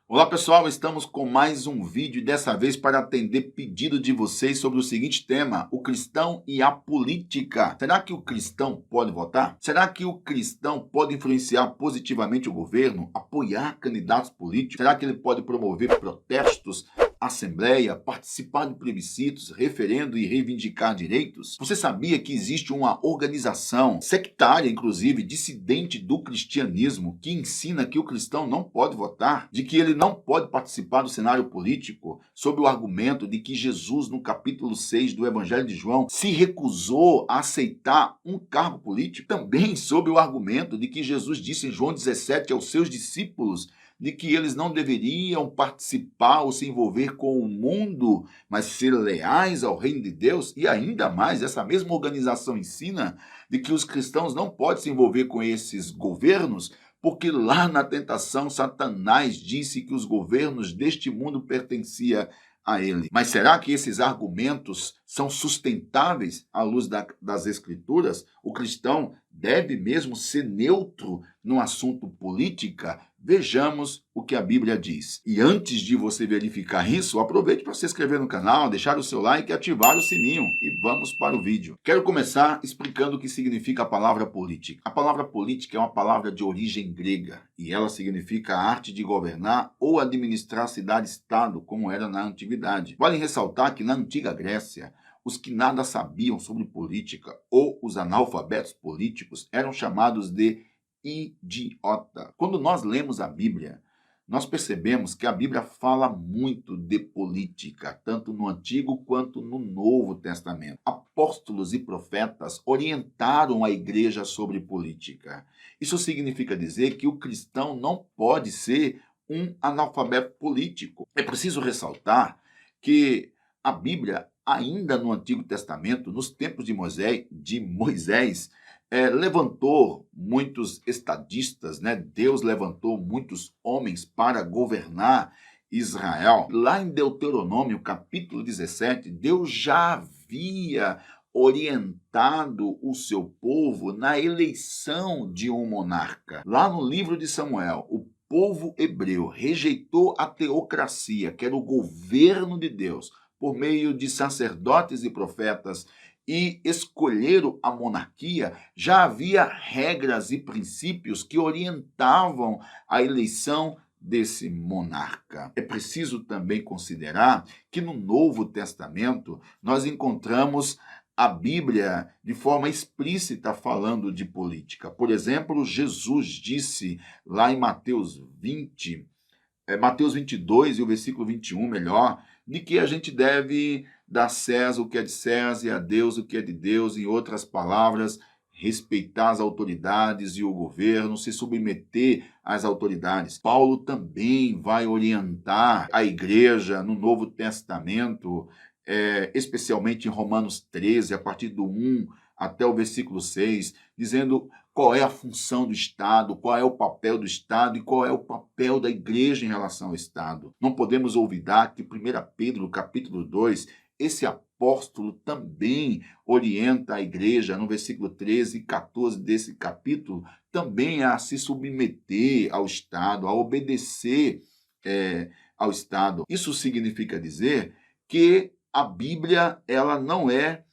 Olá pessoal, estamos com mais um vídeo e dessa vez para atender pedido de vocês sobre o seguinte tema: o cristão e a política. Será que o cristão pode votar? Será que o cristão pode influenciar positivamente o governo, apoiar candidatos políticos? Será que ele pode promover protestos, assembleia, participar de plebiscitos, referendo e reivindicar direitos? Você sabia que existe uma organização sectária, inclusive dissidente do cristianismo, que ensina que o cristão não pode votar, de que ele não pode participar do cenário político, sob o argumento de que Jesus, no capítulo 6 do Evangelho de João, se recusou a aceitar um cargo político? Também sob o argumento de que Jesus disse em João 17 aos seus discípulos de que eles não deveriam participar ou se envolver com o mundo, mas ser leais ao reino de Deus. E ainda mais, essa mesma organização ensina de que os cristãos não podem se envolver com esses governos, porque lá na tentação Satanás disse que os governos deste mundo pertenciam a ele. Mas será que esses argumentos são sustentáveis à luz das Escrituras? O cristão deve mesmo ser neutro no assunto política? Vejamos o que a Bíblia diz. E antes de você verificar isso, aproveite para se inscrever no canal, deixar o seu like e ativar o sininho. E vamos para o vídeo. Quero começar explicando o que significa a palavra política. A palavra política é uma palavra de origem grega e ela significa a arte de governar ou administrar cidade-estado, como era na antiguidade. Vale ressaltar que na antiga Grécia, os que nada sabiam sobre política ou os analfabetos políticos eram chamados de idiota. Quando nós lemos a Bíblia, nós percebemos que a Bíblia fala muito de política, tanto no Antigo quanto no Novo Testamento. Apóstolos e profetas orientaram a igreja sobre política. Isso significa dizer que o cristão não pode ser um analfabeto político. É preciso ressaltar que a Bíblia, ainda no Antigo Testamento, nos tempos de Moisés, levantou muitos estadistas, né? Deus levantou muitos homens para governar Israel. Lá em Deuteronômio, capítulo 17, Deus já havia orientado o seu povo na eleição de um monarca. Lá no livro de Samuel, o povo hebreu rejeitou a teocracia, que era o governo de Deus, por meio de sacerdotes e profetas, e escolheram a monarquia. Já havia regras e princípios que orientavam a eleição desse monarca. É preciso também considerar que no Novo Testamento nós encontramos a Bíblia de forma explícita falando de política. Por exemplo, Jesus disse lá em Mateus 22 e o versículo 21, melhor, de que a gente deve dar a César o que é de César e a Deus o que é de Deus. Em outras palavras, respeitar as autoridades e o governo, se submeter às autoridades. Paulo também vai orientar a igreja no Novo Testamento, especialmente em Romanos 13, a partir do 1 até o versículo 6, dizendo qual é a função do Estado, qual é o papel do Estado e qual é o papel da igreja em relação ao Estado. Não podemos olvidar que 1 Pedro, capítulo 2, esse apóstolo também orienta a igreja, no versículo 13 e 14 desse capítulo, também a se submeter ao Estado, a obedecer ao Estado. Isso significa dizer que a Bíblia ela não é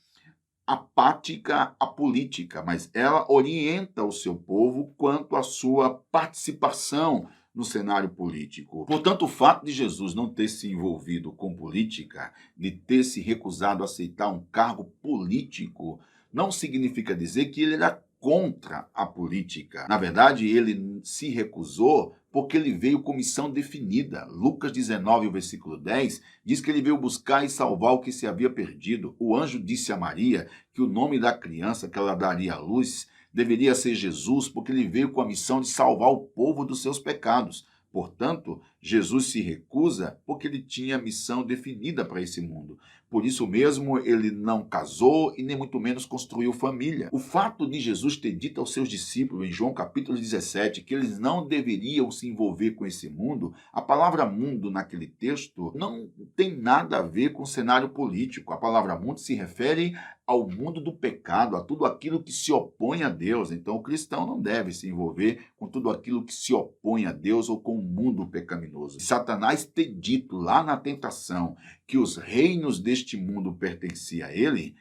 apática à política, mas ela orienta o seu povo quanto à sua participação no cenário político. Portanto, o fato de Jesus não ter se envolvido com política, de ter se recusado a aceitar um cargo político, não significa dizer que ele era contra a política. Na verdade, ele se recusou porque ele veio com missão definida. Lucas 19, o versículo 10, diz que ele veio buscar e salvar o que se havia perdido. O anjo disse a Maria que o nome da criança que ela daria à luz deveria ser Jesus, porque ele veio com a missão de salvar o povo dos seus pecados. Portanto, Jesus se recusa porque ele tinha missão definida para esse mundo. Por isso mesmo, ele não casou e nem muito menos construiu família. O fato de Jesus ter dito aos seus discípulos em João capítulo 17 que eles não deveriam se envolver com esse mundo, a palavra mundo naquele texto não tem nada a ver com o cenário político. A palavra mundo se refere ao mundo do pecado, a tudo aquilo que se opõe a Deus. Então, o cristão não deve se envolver com tudo aquilo que se opõe a Deus ou com o mundo pecaminoso. Satanás ter dito lá na tentação que os reinos deste mundo pertenciam a ele,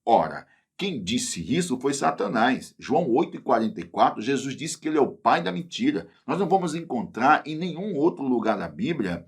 ora, quem disse isso foi Satanás. João 8,44, Jesus disse que ele é o pai da mentira. Nós não vamos encontrar em nenhum outro lugar da Bíblia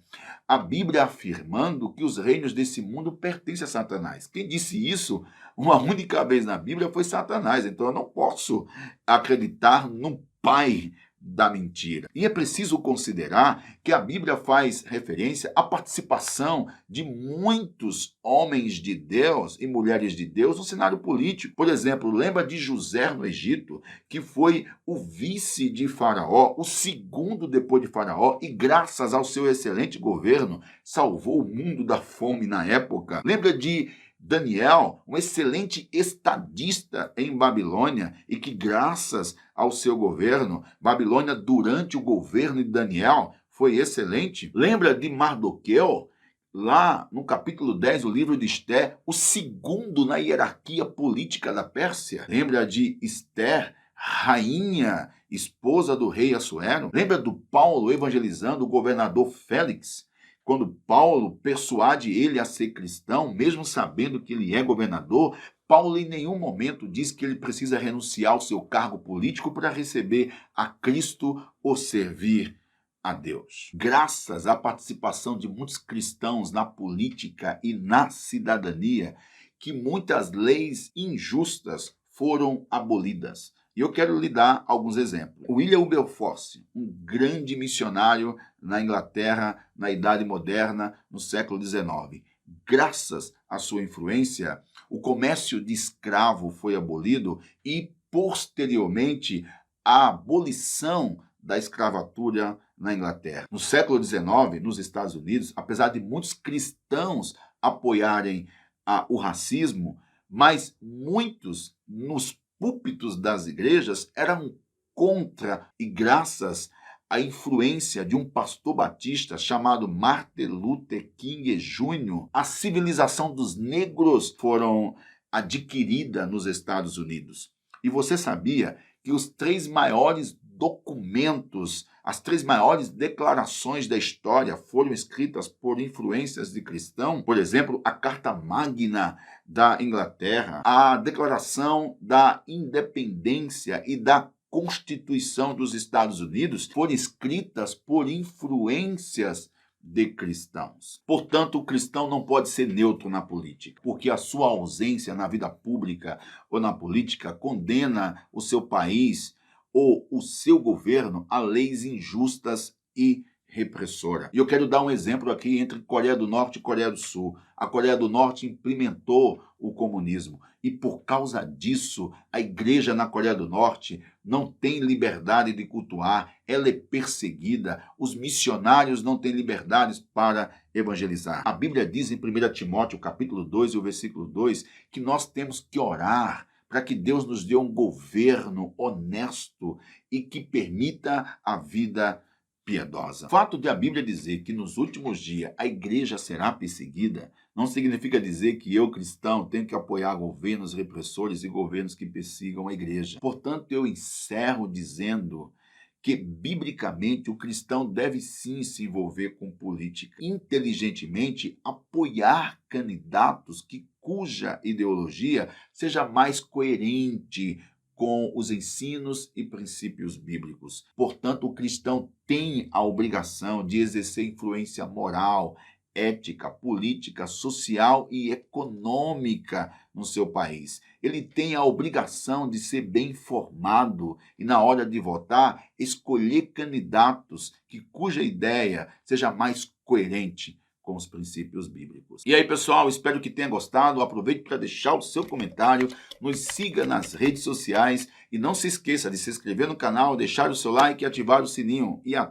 a Bíblia afirmando que os reinos desse mundo pertencem a Satanás. Quem disse isso uma única vez na Bíblia foi Satanás. Então eu não posso acreditar no pai da mentira. E é preciso considerar que a Bíblia faz referência à participação de muitos homens de Deus e mulheres de Deus no cenário político. Por exemplo, lembra de José no Egito, que foi o vice de Faraó, o segundo depois de Faraó, e graças ao seu excelente governo, salvou o mundo da fome na época. Lembra de Daniel, um excelente estadista em Babilônia e que, graças ao seu governo, Babilônia, durante o governo de Daniel, foi excelente. Lembra de Mardoqueu, lá no capítulo 10 do livro de Esther, o segundo na hierarquia política da Pérsia? Lembra de Esther, rainha, esposa do rei Assuero? Lembra do Paulo evangelizando o governador Félix? Quando Paulo persuade ele a ser cristão, mesmo sabendo que ele é governador, Paulo em nenhum momento diz que ele precisa renunciar ao seu cargo político para receber a Cristo ou servir a Deus. Graças à participação de muitos cristãos na política e na cidadania, que muitas leis injustas foram abolidas. E eu quero lhe dar alguns exemplos. William Wilberforce, um grande missionário na Inglaterra, na Idade Moderna, no século XIX. Graças à sua influência, o comércio de escravo foi abolido e, posteriormente, a abolição da escravatura na Inglaterra. No século XIX, nos Estados Unidos, apesar de muitos cristãos apoiarem o racismo, mas muitos nos púlpitos das igrejas eram contra, e graças à influência de um pastor batista chamado Martin Luther King Jr., a civilização dos negros foram adquirida nos Estados Unidos. E você sabia que os 3 maiores documentos, as 3 maiores declarações da história foram escritas por influências de cristão? Por exemplo, a Carta Magna da Inglaterra, a Declaração da Independência e da Constituição dos Estados Unidos foram escritas por influências de cristãos. Portanto, o cristão não pode ser neutro na política, porque a sua ausência na vida pública ou na política condena o seu país ou o seu governo a leis injustas e repressora. E eu quero dar um exemplo aqui entre Coreia do Norte e Coreia do Sul. A Coreia do Norte implementou o comunismo e, por causa disso, a igreja na Coreia do Norte não tem liberdade de cultuar, ela é perseguida, os missionários não têm liberdade para evangelizar. A Bíblia diz em 1 Timóteo, capítulo 2, e o versículo 2, que nós temos que orar para que Deus nos dê um governo honesto e que permita a vida piedosa. O fato de a Bíblia dizer que nos últimos dias a igreja será perseguida não significa dizer que eu, cristão, tenho que apoiar governos repressores e governos que persigam a igreja. Portanto, eu encerro dizendo que, biblicamente, o cristão deve sim se envolver com política, inteligentemente apoiar candidatos cuja ideologia seja mais coerente com os ensinos e princípios bíblicos. Portanto, o cristão tem a obrigação de exercer influência moral, ética, política, social e econômica no seu país. Ele tem a obrigação de ser bem informado e, na hora de votar, escolher candidatos cuja ideia seja mais coerente com os princípios bíblicos. E aí, pessoal, espero que tenha gostado. Aproveite para deixar o seu comentário, nos siga nas redes sociais e não se esqueça de se inscrever no canal, deixar o seu like e ativar o sininho. E até